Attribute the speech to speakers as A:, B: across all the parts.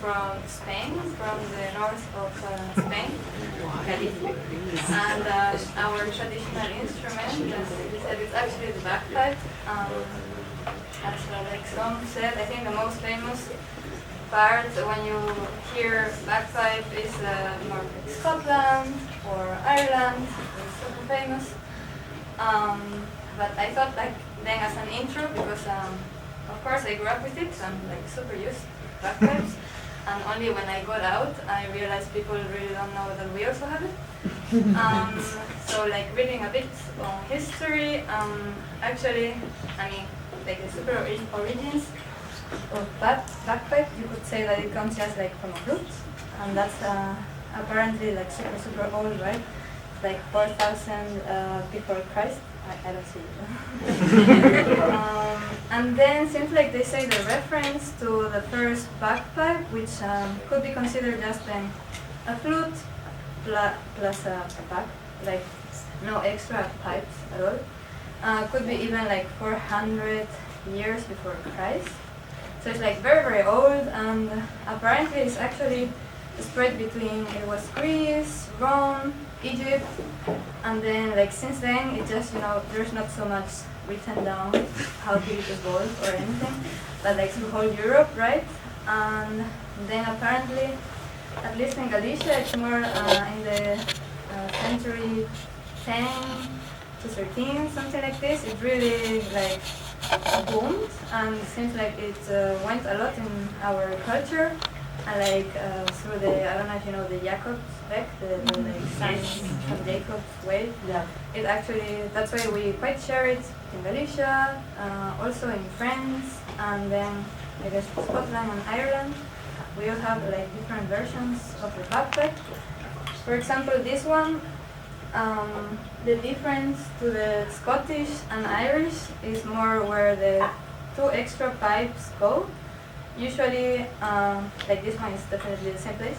A: from Spain, from the north of Spain, Galicia. And our traditional instrument, as you said, it's actually the bagpipe. As like some said, I think the most famous part when you hear bagpipe is more like Scotland or Ireland. It's super famous. But I thought like then as an intro, because of course I grew up with it, so I'm like super used to bagpipes. And only when I got out, I realized people really don't know that we also have it. So like reading a bit on history, actually, I mean, like the super origins of bagpipe, you could say that it comes just like from a flute, and that's apparently like super old, right? Like 4,000 before Christ. I don't see it. And then seems like they say the reference to the first bagpipe, which could be considered just a flute plus a bag, like no extra pipes at all. Could be even like 400 years before Christ. So it's like very old, and apparently it's actually spread between, it was Greece, Rome, Egypt, and then like since then it just, there's not so much written down how did it evolve or anything, but like through whole Europe, right? And then apparently, at least in Galicia, it's more in the century 10 to 13, something like this. It really like boomed, and it seems like it went a lot in our culture. And like through the, I don't know if you know the Jacob's Weg, the like signs from Jacob's way.
B: Yeah.
A: It actually, that's why we quite share it in Galicia, also in France, and then I guess Scotland and Ireland. We all have like different versions of the bagpipe. For example, this one, the difference to the Scottish and Irish is more where the two extra pipes go. Usually, like this one is definitely the same place,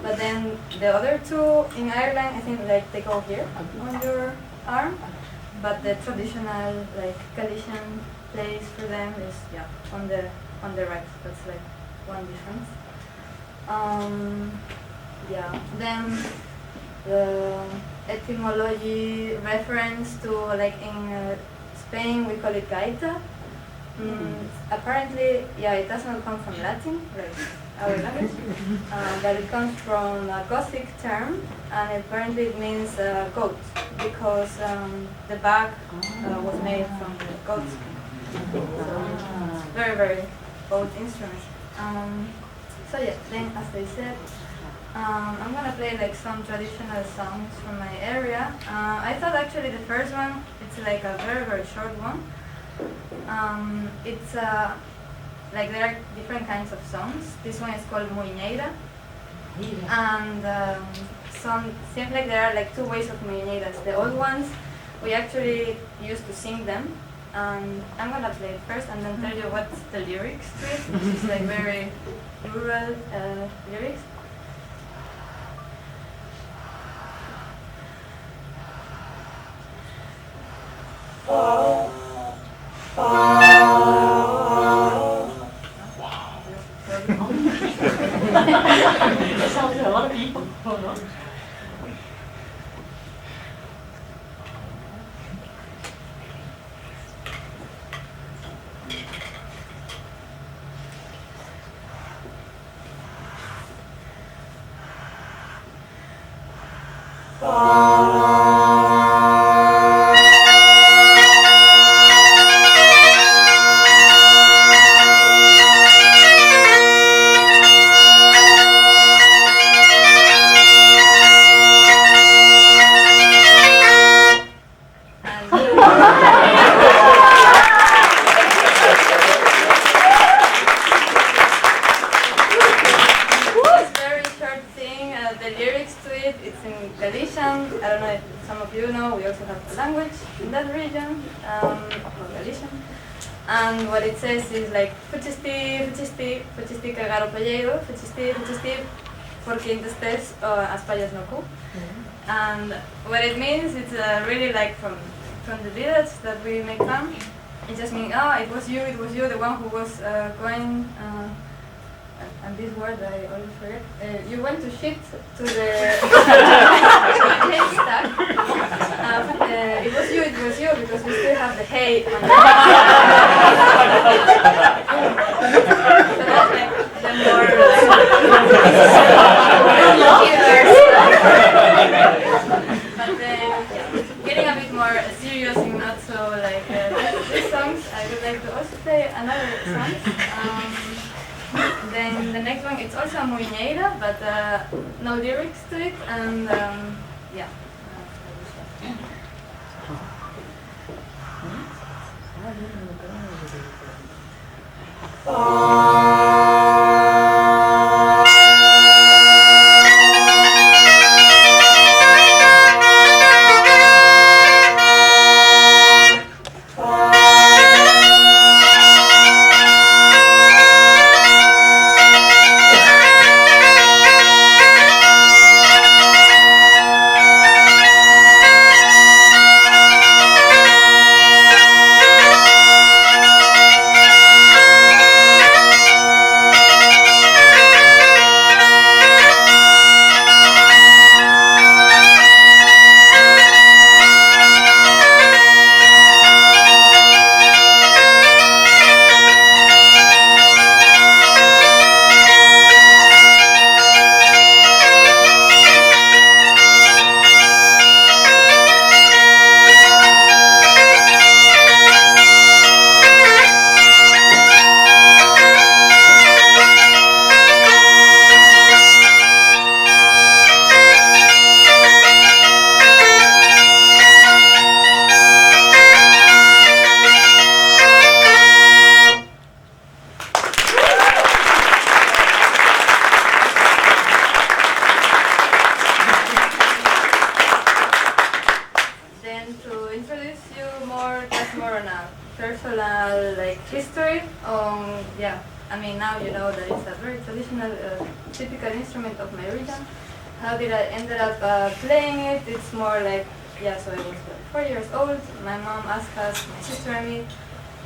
A: but then the other two in Ireland, I think like they go here on your arm, but the traditional like Galician place for them is on the right. That's like one difference. Then the etymology reference to like in Spain we call it gaita. Apparently, it does not come from Latin, like our language, but it comes from a Gothic term, and apparently it means goat, because the bag was made from the goat skin. So it's very old instrument. Then as they said, I'm gonna play like some traditional songs from my area. I thought actually the first one, it's like a very short one. It's like there are different kinds of songs. This one is called Muiñeira, and seems like there are like two ways of muiñeiras. The old ones, we actually used to sing them. I'm gonna play it first and then tell you what's the lyrics to it, which is like very rural lyrics.
B: That sounds like a lot of people. Galician. I don't know if some of you know, we also have a language in that region, Galician. And what it says is like, fuchisti cagar o palleiro, fuchisti porque intestes as pallas no cu. And what it means, it's really like from the village that we make fun. It just means, it was you, the one who was going and this word I always forget. You went to shit to the haystack. It was you, because we still have the hay on the so that's like the more but then getting a bit more serious and not so like these songs, I would like to also play another song. Then the next one, it's also a muiñeira, but no lyrics to it, and yeah. Personal like history. Yeah, I mean now you know that it's a very traditional, typical instrument of my region. How did I ended up playing it? It's more like, yeah. So I was like 4 years old. My mom asked us, my sister and me,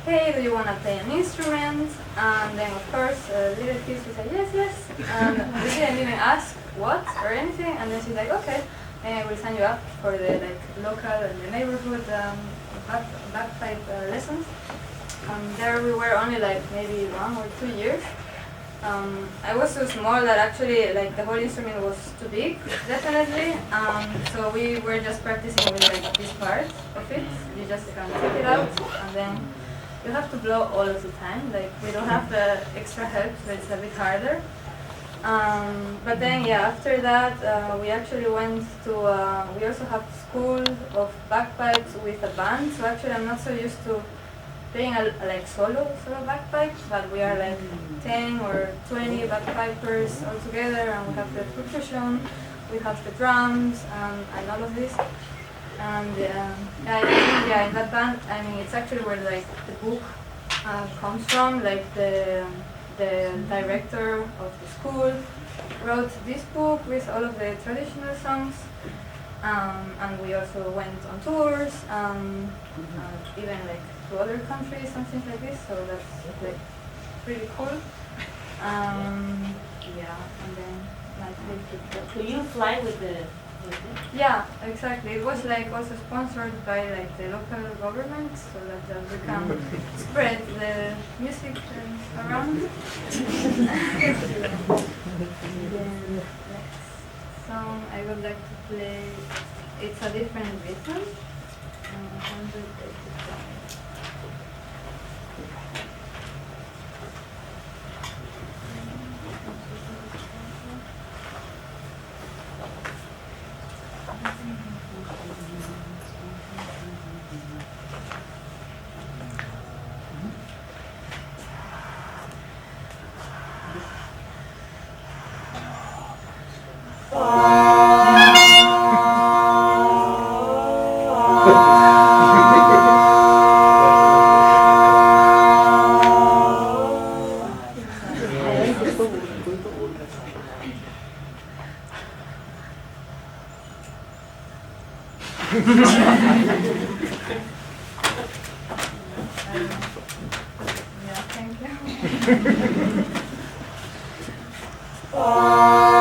B: hey, do you want to play an instrument? And then of course, little kids would say yes, yes. And we didn't even ask what or anything. And then she's like, okay, we'll sign you up for the like local and the neighborhood bagpipe lessons. There we were only like maybe 1 or 2 years. I was so small that actually like the whole instrument was too big, definitely. So we were just practicing with like this part of it. You just can take it out and then you have to blow all of the time. Like we don't have the extra help, so it's a bit harder. But then, yeah, after that, we actually went to, we also have school of bagpipes with a band. So actually, I'm not so used to playing like solo bagpipes, but we are like 10 or 20 bagpipers all together, and we have the percussion, we have the drums, and all of this. And I think, yeah, in that band, I mean, it's actually where like the book comes from, like the director of the school wrote this book with all of the traditional songs, and we also went on tours, even like to other countries and things like this, so that's like pretty cool. Yeah, and then like
C: So you fly with the
B: yeah, exactly. It was like also sponsored by like the local government, so that we can spread the music around. The next song I would like to play, it's a different rhythm. 185. Yeah, thank you.
D: Bye.